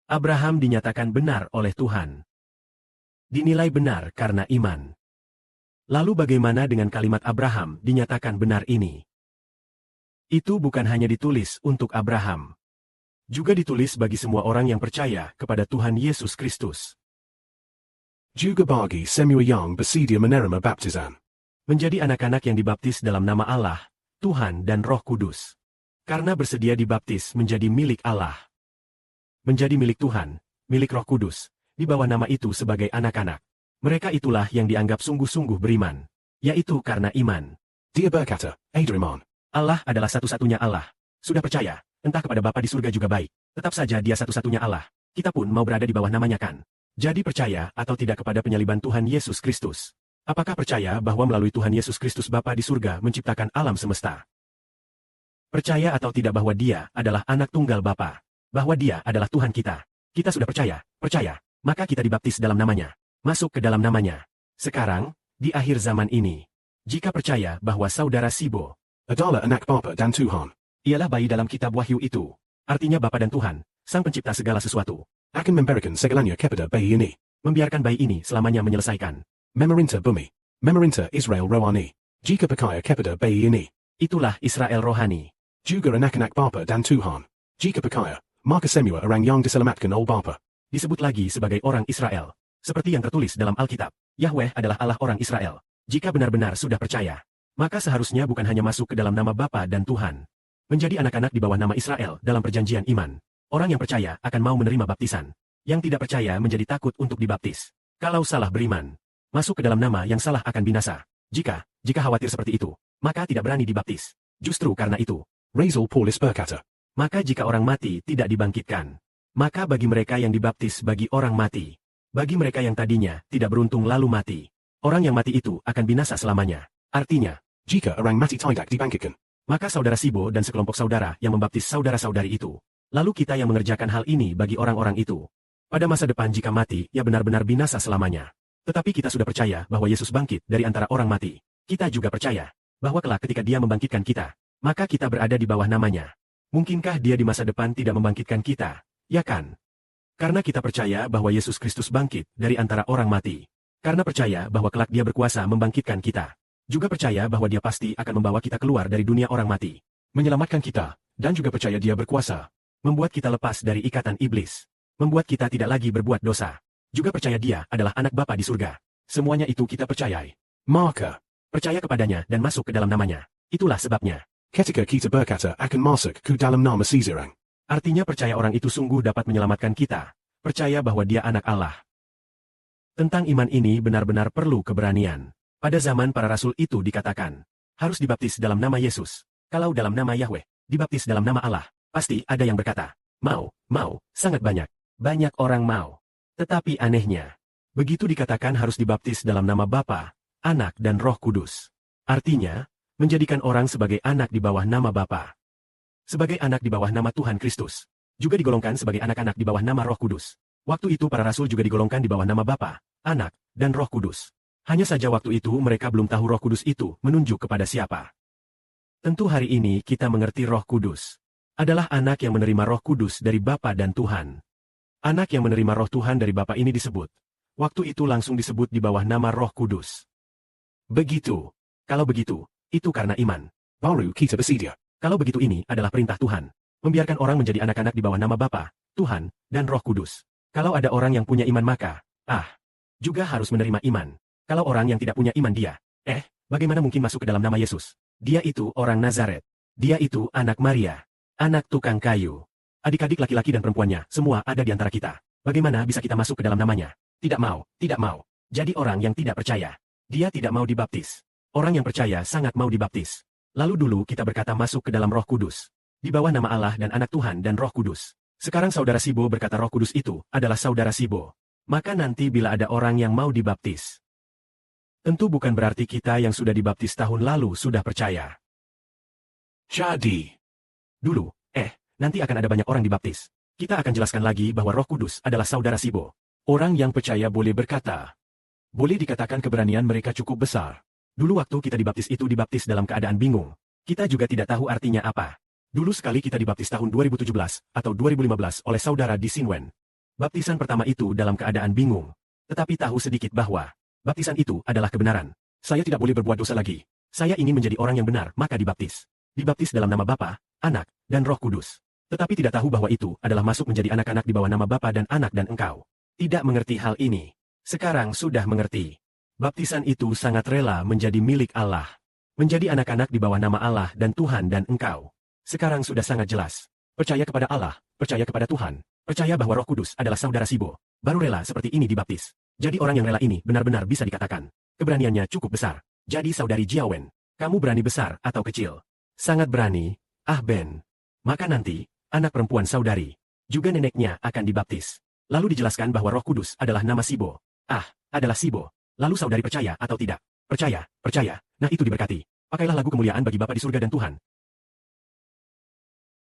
Abraham dinyatakan benar oleh Tuhan. Dinilai benar karena iman. Lalu bagaimana dengan kalimat Abraham dinyatakan benar ini? Itu bukan hanya ditulis untuk Abraham. Juga ditulis bagi semua orang yang percaya kepada Tuhan Yesus Kristus. Juga bagi semua yang bersedia menerima baptisan. Menjadi anak-anak yang dibaptis dalam nama Allah, Tuhan dan Roh Kudus. Karena bersedia dibaptis menjadi milik Allah. Menjadi milik Tuhan, milik Roh Kudus, di bawah nama itu sebagai anak-anak. Mereka itulah yang dianggap sungguh-sungguh beriman. Yaitu karena iman. Dia berkata, Adriman. Allah adalah satu-satunya Allah. Sudah percaya, entah kepada Bapa di surga juga baik. Tetap saja dia satu-satunya Allah. Kita pun mau berada di bawah namanya kan. Jadi percaya atau tidak kepada penyaliban Tuhan Yesus Kristus? Apakah percaya bahwa melalui Tuhan Yesus Kristus Bapa di surga menciptakan alam semesta? Percaya atau tidak bahwa dia adalah anak tunggal Bapa? Bahwa dia adalah Tuhan kita? Kita sudah percaya, maka kita dibaptis dalam namanya. Masuk ke dalam namanya. Sekarang, di akhir zaman ini, jika percaya bahwa saudara Sibo adalah anak Bapa dan Tuhan, ialah bayi dalam kitab Wahyu itu, artinya Bapa dan Tuhan, Sang Pencipta segala sesuatu, akan memberikan segalanya kepada bayi ini. Membiarkan bayi ini selamanya menyelesaikan. Memerintah bumi, memerintah Israel rohani. Jika percaya kepada bayi ini, itulah Israel rohani. Juga anak-anak Bapa dan Tuhan. Jika percaya, maka semua orang yang diselamatkan oleh Bapa disebut lagi sebagai orang Israel. Seperti yang tertulis dalam Alkitab, Yahweh adalah Allah orang Israel. Jika benar-benar sudah percaya, maka seharusnya bukan hanya masuk ke dalam nama Bapa dan Tuhan. Menjadi anak-anak di bawah nama Israel dalam perjanjian iman. Orang yang percaya akan mau menerima baptisan. Yang tidak percaya menjadi takut untuk dibaptis. Kalau salah beriman, masuk ke dalam nama yang salah akan binasa. Jika khawatir seperti itu, maka tidak berani dibaptis. Justru karena itu, Rasul Paulus berkata, maka jika orang mati tidak dibangkitkan, maka bagi mereka yang dibaptis bagi orang mati, bagi mereka yang tadinya tidak beruntung lalu mati, orang yang mati itu akan binasa selamanya. Artinya, jika orang mati tidak dibangkitkan, maka saudara Sibo dan sekelompok saudara yang membaptis saudara-saudari itu, lalu kita yang mengerjakan hal ini bagi orang-orang itu, pada masa depan jika mati, ya benar-benar binasa selamanya. Tetapi kita sudah percaya bahwa Yesus bangkit dari antara orang mati. Kita juga percaya bahwa kelak ketika dia membangkitkan kita, maka kita berada di bawah namanya. Mungkinkah dia di masa depan tidak membangkitkan kita? Ya kan? Karena kita percaya bahwa Yesus Kristus bangkit dari antara orang mati. Karena percaya bahwa kelak dia berkuasa membangkitkan kita. Juga percaya bahwa dia pasti akan membawa kita keluar dari dunia orang mati. Menyelamatkan kita, dan juga percaya dia berkuasa. Membuat kita lepas dari ikatan iblis. Membuat kita tidak lagi berbuat dosa. Juga percaya dia adalah anak Bapa di surga. Semuanya itu kita percayai. Maka, percaya kepadanya dan masuk ke dalam namanya. Itulah sebabnya. Ketika kita berkata akan masuk ke dalam nama seseorang, artinya percaya orang itu sungguh dapat menyelamatkan kita. Percaya bahwa dia anak Allah. Tentang iman ini benar-benar perlu keberanian. Pada zaman para rasul itu dikatakan, harus dibaptis dalam nama Yesus. Kalau dalam nama Yahweh, dibaptis dalam nama Allah, pasti ada yang berkata, mau, sangat banyak. Banyak orang mau. Tetapi anehnya, begitu dikatakan harus dibaptis dalam nama Bapa, Anak dan Roh Kudus. Artinya, menjadikan orang sebagai anak di bawah nama Bapa. Sebagai anak di bawah nama Tuhan Kristus. Juga digolongkan sebagai anak-anak di bawah nama Roh Kudus. Waktu itu para rasul juga digolongkan di bawah nama Bapa, Anak, dan Roh Kudus. Hanya saja waktu itu mereka belum tahu Roh Kudus itu menunjuk kepada siapa. Tentu hari ini kita mengerti Roh Kudus adalah anak yang menerima Roh Kudus dari Bapa dan Tuhan. Anak yang menerima Roh Tuhan dari Bapa ini disebut. Waktu itu langsung disebut di bawah nama Roh Kudus. Begitu. Kalau begitu, itu karena iman. Baru kita bersedia. Kalau begitu ini adalah perintah Tuhan. Membiarkan orang menjadi anak-anak di bawah nama Bapa, Tuhan, dan Roh Kudus. Kalau ada orang yang punya iman maka, juga harus menerima iman. Kalau orang yang tidak punya iman dia, bagaimana mungkin masuk ke dalam nama Yesus? Dia itu orang Nazaret. Dia itu anak Maria. Anak tukang kayu. Adik-adik laki-laki dan perempuannya, semua ada di antara kita. Bagaimana bisa kita masuk ke dalam namanya? Tidak mau. Jadi orang yang tidak percaya. Dia tidak mau dibaptis. Orang yang percaya sangat mau dibaptis. Lalu dulu kita berkata masuk ke dalam Roh Kudus. Di bawah nama Allah dan Anak Tuhan dan Roh Kudus. Sekarang saudara Sibo berkata Roh Kudus itu adalah saudara Sibo. Maka nanti bila ada orang yang mau dibaptis, tentu bukan berarti kita yang sudah dibaptis tahun lalu sudah percaya. Jadi, dulu, nanti akan ada banyak orang dibaptis. Kita akan jelaskan lagi bahwa Roh Kudus adalah saudara Sibo. Orang yang percaya boleh berkata. Boleh dikatakan keberanian mereka cukup besar. Dulu waktu kita dibaptis itu dibaptis dalam keadaan bingung. Kita juga tidak tahu artinya apa. Dulu sekali kita dibaptis tahun 2017 atau 2015 oleh saudara di Sinwen. Baptisan pertama itu dalam keadaan bingung, tetapi tahu sedikit bahwa baptisan itu adalah kebenaran. Saya tidak boleh berbuat dosa lagi. Saya ingin menjadi orang yang benar, maka dibaptis. Dibaptis dalam nama Bapa, Anak, dan Roh Kudus. Tetapi tidak tahu bahwa itu adalah masuk menjadi anak-anak di bawah nama Bapa dan Anak dan engkau. Tidak mengerti hal ini. Sekarang sudah mengerti. Baptisan itu sangat rela menjadi milik Allah. Menjadi anak-anak di bawah nama Allah dan Tuhan dan engkau. Sekarang sudah sangat jelas. Percaya kepada Allah, percaya kepada Tuhan, percaya bahwa Roh Kudus adalah saudara Sibo. Baru rela seperti ini dibaptis. Jadi orang yang rela ini benar-benar bisa dikatakan. Keberaniannya cukup besar. Jadi saudari Jiawen, kamu berani besar atau kecil? Sangat berani, Ben. Maka nanti, anak perempuan saudari, juga neneknya akan dibaptis. Lalu dijelaskan bahwa Roh Kudus adalah nama Sibo. Adalah Sibo. Lalu saudari percaya atau tidak? Percaya, percaya. Nah itu diberkati. Pakailah lagu kemuliaan bagi Bapa di surga dan Tuhan,